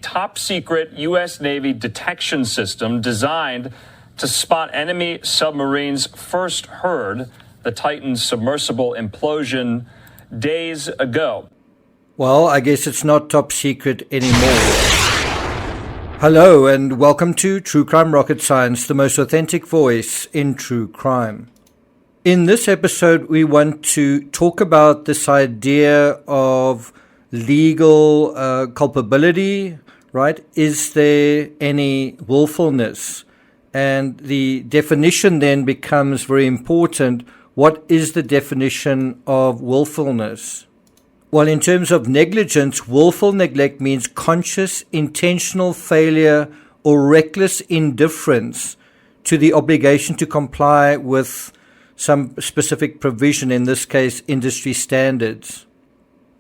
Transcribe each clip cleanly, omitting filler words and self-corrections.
top secret U.S. Navy detection system designed to spot enemy submarines first heard the Titan's submersible implosion days ago. Well, I guess it's not top secret anymore. Hello and welcome to True Crime Rocket Science, the most authentic voice in true crime. In this episode, we want to talk about this idea of legal culpability, right? Is there any willfulness? And the definition then becomes very important. What is the definition of willfulness? Well, in terms of negligence, willful neglect means conscious, intentional failure or reckless indifference to the obligation to comply with some specific provision, in this case, industry standards.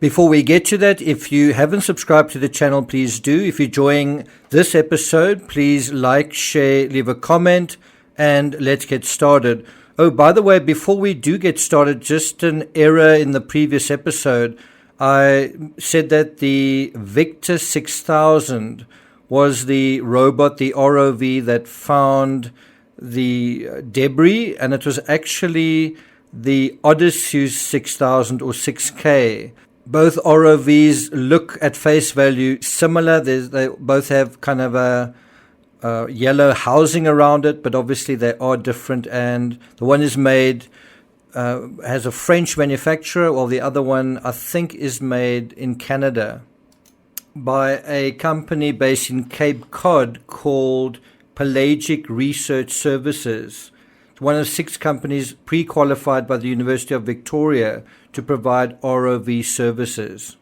Before we get to that, if you haven't subscribed to the channel, please do. If you're enjoying this episode, please like, share, leave a comment, and let's get started. Oh, by the way, before we do get started, just an error in the previous episode. I said that the Victor 6000 was the robot, the ROV, that found the debris, and it was actually the Odysseus 6000 or 6K. Both ROVs look at face value similar. They both have kind of a yellow housing around it, but obviously they are different. And the one is made, has a French manufacturer, while the other one, I think, is made in Canada by a company based in Cape Cod called Pelagic Research Services. It's one of 6 companies pre-qualified by the University of Victoria to provide ROV services.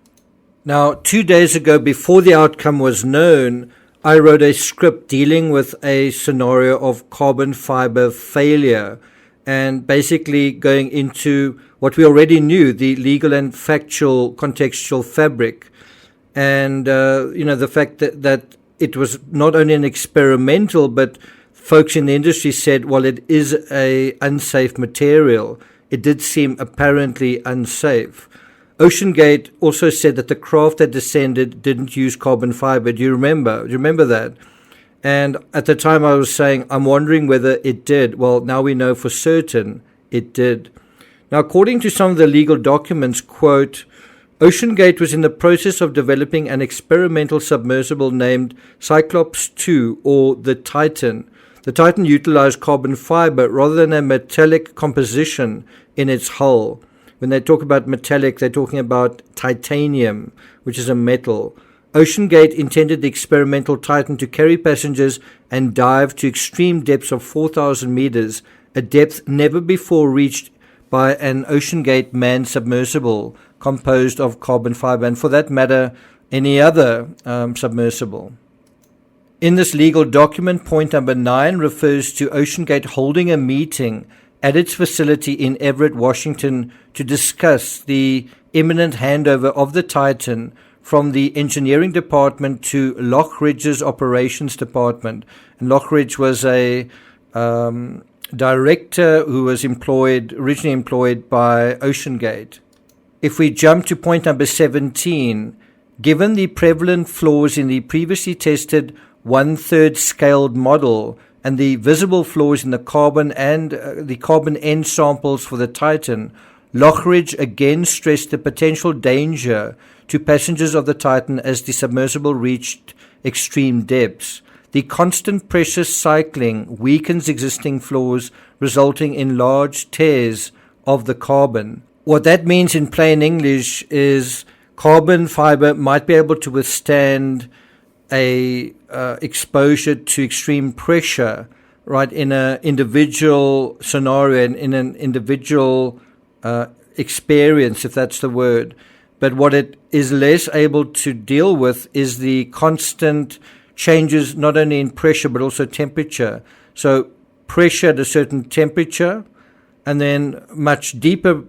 Now, 2 days ago, before the outcome was known, I wrote a script dealing with a scenario of carbon fiber failure and basically going into what we already knew, the legal and factual contextual fabric. And, the fact that it was not only an experimental, but folks in the industry said, well, it is a unsafe material. It did seem apparently unsafe. OceanGate also said that the craft that descended didn't use carbon fiber. Do you remember? Do you remember that? And at the time I was saying, I'm wondering whether it did. Well, now we know for certain it did. Now, according to some of the legal documents, quote, OceanGate was in the process of developing an experimental submersible named Cyclops 2, or the Titan. The Titan utilized carbon fiber rather than a metallic composition in its hull. When they talk about metallic, they're talking about titanium, which is a metal. OceanGate intended the experimental Titan to carry passengers and dive to extreme depths of 4,000 meters, a depth never before reached by an OceanGate manned submersible composed of carbon fiber, and for that matter, any other submersible. In this legal document, point number 9 refers to OceanGate holding a meeting at its facility in Everett, Washington, to discuss the imminent handover of the Titan from the engineering department to Lockridge's operations department. And Lockridge was a director who was originally employed by OceanGate. If we jump to point number 17, given the prevalent flaws in the previously tested 1/3 scaled model and the visible flaws in the carbon end samples for the Titan, Lockridge again stressed the potential danger to passengers of the Titan as the submersible reached extreme depths. The constant pressure cycling weakens existing flaws, resulting in large tears of the carbon. What that means in plain English is carbon fiber might be able to withstand a exposure to extreme pressure, right, in an individual scenario and in an individual experience, if that's the word. But what it is less able to deal with is the constant changes, not only in pressure but also temperature. So pressure at a certain temperature, and then much deeper,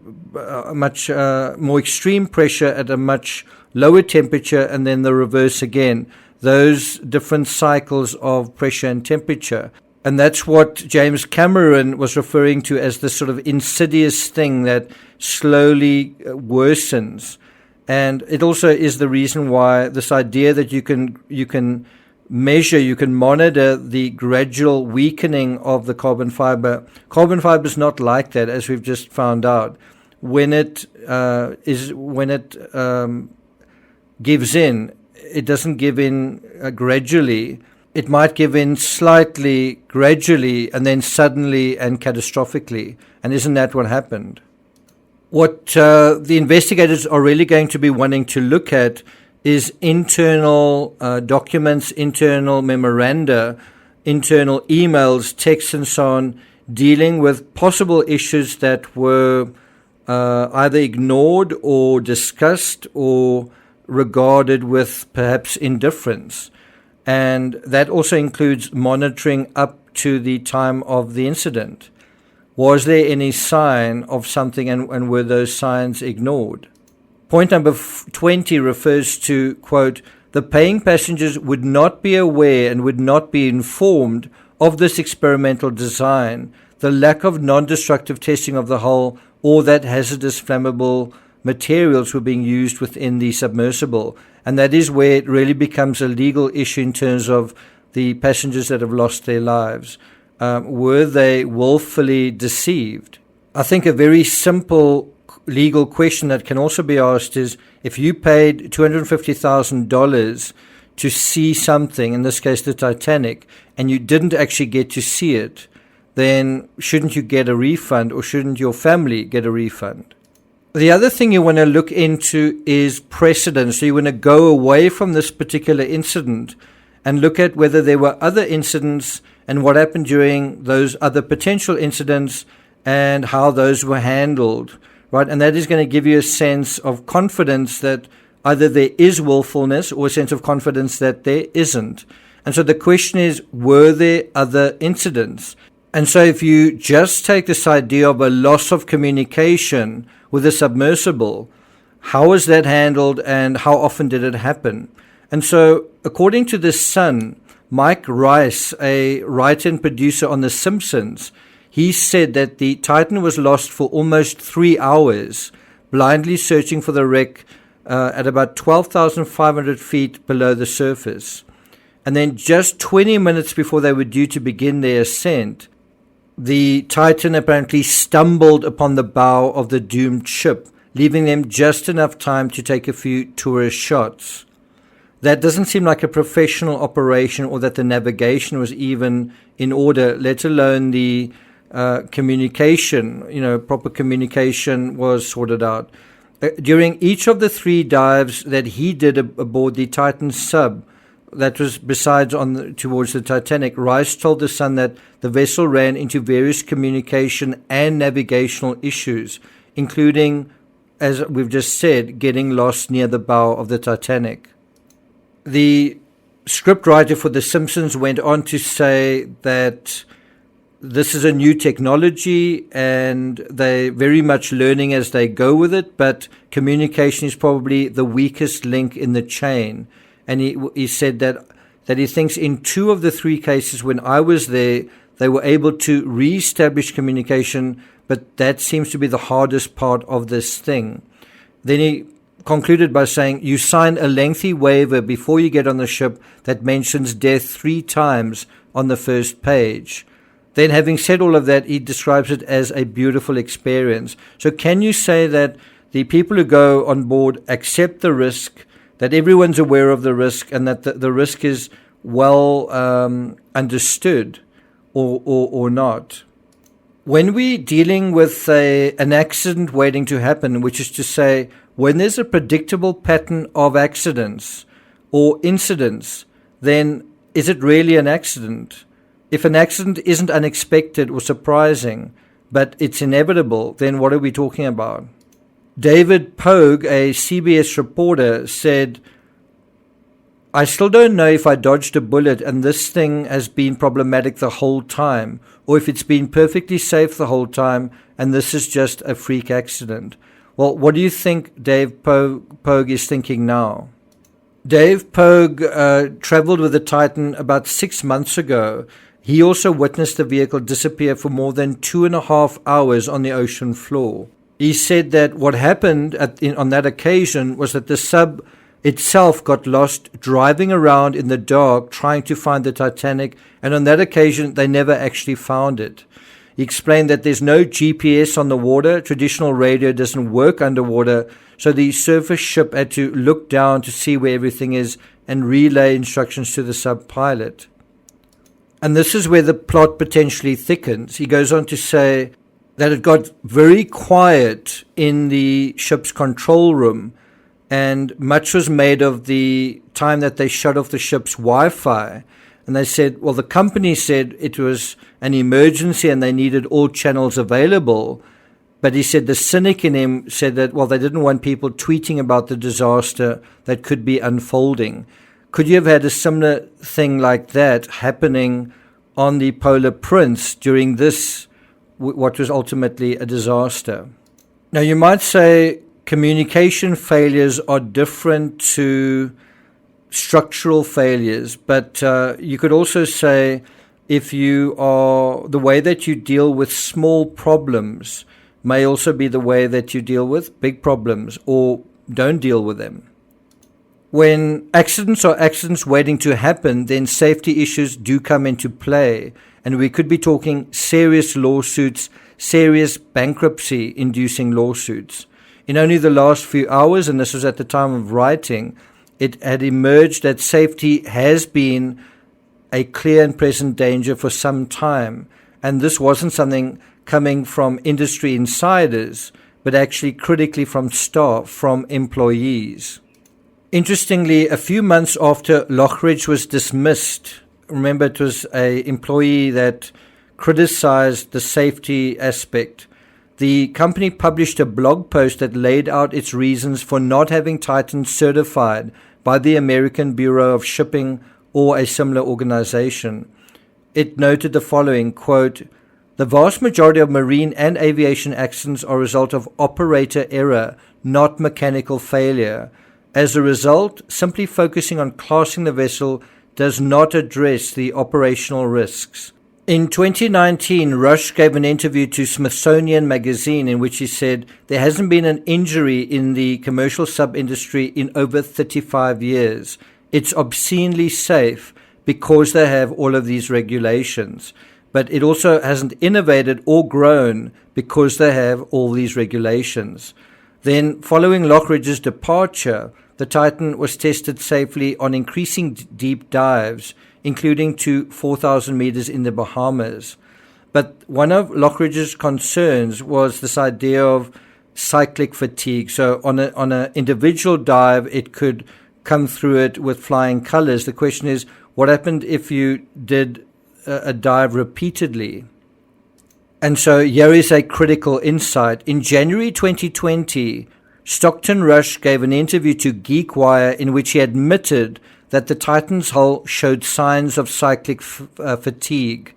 much more extreme pressure at a much lower temperature, and then the reverse again. Those different cycles of pressure and temperature. And that's what James Cameron was referring to as this sort of insidious thing that slowly worsens. And it also is the reason why this idea that you can measure, you can monitor the gradual weakening of the carbon fiber. Carbon fiber is not like that, as we've just found out. When it gives in, it doesn't give in gradually. It might give in slightly, gradually, and then suddenly and catastrophically. And isn't that what happened? What the investigators are really going to be wanting to look at is internal documents, internal memoranda, internal emails, texts, and so on, dealing with possible issues that were either ignored or discussed or regarded with perhaps indifference. And that also includes monitoring up to the time of the incident. Was there any sign of something, and were those signs ignored? Point number 20 refers to, quote, the paying passengers would not be aware and would not be informed of this experimental design, the lack of non-destructive testing of the hull, or that hazardous flammable materials were being used within the submersible. And that is where it really becomes a legal issue in terms of the passengers that have lost their lives. Were they willfully deceived? I think a very simple legal question that can also be asked is, if you paid $250,000 to see something, in this case the Titanic, and you didn't actually get to see it, then shouldn't you get a refund, or shouldn't your family get a refund? The other thing you want to look into is precedent. So you want to go away from this particular incident and look at whether there were other incidents and what happened during those other potential incidents and how those were handled, right? And that is going to give you a sense of confidence that either there is willfulness or a sense of confidence that there isn't. And so the question is, were there other incidents? And so if you just take this idea of a loss of communication with a submersible, how was that handled and how often did it happen? And so according to The Sun, Mike Rice, a writer and producer on The Simpsons, he said that the Titan was lost for almost 3 hours, blindly searching for the wreck at about 12,500 feet below the surface. And then just 20 minutes before they were due to begin their ascent, the Titan apparently stumbled upon the bow of the doomed ship, leaving them just enough time to take a few tourist shots. That doesn't seem like a professional operation, or that the navigation was even in order, let alone the communication, proper communication was sorted out. During each of the 3 dives that he did aboard the Titan sub, that was besides towards the Titanic, Rice told The Sun that the vessel ran into various communication and navigational issues, including, as we've just said, getting lost near the bow of the Titanic. The scriptwriter for The Simpsons went on to say that this is a new technology and they're very much learning as they go with it, but communication is probably the weakest link in the chain. And he said that he thinks in 2 of the 3 cases when I was there, they were able to re-establish communication, but that seems to be the hardest part of this thing. Then he concluded by saying, you sign a lengthy waiver before you get on the ship that mentions death 3 times on the first page. Then, having said all of that, he describes it as a beautiful experience. So can you say that the people who go on board accept the risk, that everyone's aware of the risk, and that the risk is well understood or not? When we're dealing with an accident waiting to happen, which is to say, when there's a predictable pattern of accidents or incidents, then is it really an accident? If an accident isn't unexpected or surprising, but it's inevitable, then what are we talking about? David Pogue, a CBS reporter, said, I still don't know if I dodged a bullet and this thing has been problematic the whole time, or if it's been perfectly safe the whole time and this is just a freak accident. Well, what do you think Dave Pogue is thinking now? Dave Pogue traveled with the Titan about 6 months ago. He also witnessed the vehicle disappear for more than 2.5 hours on the ocean floor. He said that what happened on that occasion was that the sub itself got lost driving around in the dark trying to find the Titanic, and on that occasion they never actually found it. He explained that there's no GPS on the water, traditional radio doesn't work underwater, so the surface ship had to look down to see where everything is and relay instructions to the sub-pilot. And this is where the plot potentially thickens. He goes on to say that it got very quiet in the ship's control room, and much was made of the time that they shut off the ship's Wi-Fi. And they said, well, the company said it was an emergency and they needed all channels available. But he said the cynic in him said that, well, they didn't want people tweeting about the disaster that could be unfolding. Could you have had a similar thing like that happening on the Polar Prince during this, what was ultimately a disaster? Now, you might say communication failures are different to structural failures, but you could also say if you are, the way that you deal with small problems may also be the way that you deal with big problems or don't deal with them. When accidents are accidents waiting to happen, then safety issues do come into play, and we could be talking serious lawsuits, serious bankruptcy-inducing lawsuits. In only the last few hours, and this was at the time of writing, it had emerged that safety has been a clear and present danger for some time, and this wasn't something coming from industry insiders, but actually critically from staff, from employees. Interestingly, a few months after Lockridge was dismissed, remember it was an employee that criticized the safety aspect, the company published a blog post that laid out its reasons for not having Titan certified by the American Bureau of Shipping or a similar organization. It noted the following, quote, "The vast majority of marine and aviation accidents are a result of operator error, not mechanical failure. As a result, simply focusing on classing the vessel does not address the operational risks." In 2019, Rush gave an interview to Smithsonian Magazine in which he said there hasn't been an injury in the commercial sub-industry in over 35 years. It's obscenely safe because they have all of these regulations. But it also hasn't innovated or grown because they have all these regulations. Then, following Lockridge's departure, the Titan was tested safely on increasing deep dives, including to 4,000 meters in the Bahamas. But one of Lockridge's concerns was this idea of cyclic fatigue. So on an individual dive, it could come through it with flying colors. The question is, what happened if you did a dive repeatedly? And so here is a critical insight. In January 2020, Stockton Rush gave an interview to GeekWire in which he admitted that the Titan's hull showed signs of cyclic fatigue.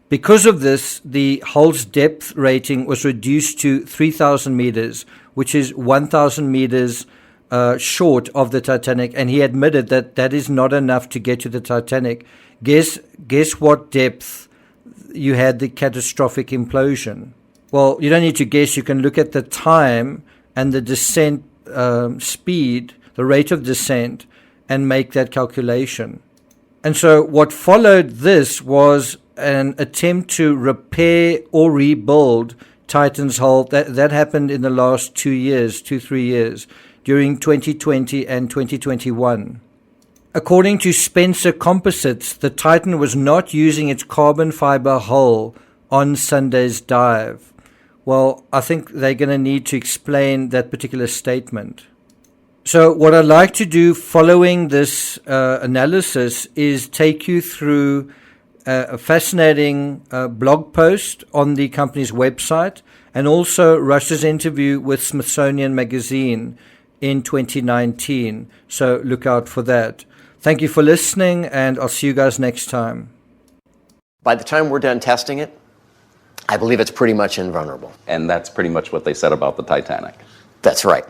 Because of this, the hull's depth rating was reduced to 3,000 meters, which is 1,000 meters short of the Titanic, and he admitted that that is not enough to get to the Titanic. Guess what depth you had the catastrophic implosion? Well, you don't need to guess. You can look at the time and the descent speed, the rate of descent, and make that calculation. And so what followed this was an attempt to repair or rebuild Titan's hull. That happened in the last 3 years, during 2020 and 2021. According to Spencer Composites, the Titan was not using its carbon fiber hull on Sunday's dive. Well, I think they're going to need to explain that particular statement. So what I'd like to do following this analysis is take you through a fascinating blog post on the company's website, and also Rush's interview with Smithsonian Magazine in 2019. So look out for that. Thank you for listening, and I'll see you guys next time. By the time we're done testing it, I believe it's pretty much invulnerable. And that's pretty much what they said about the Titanic. That's right.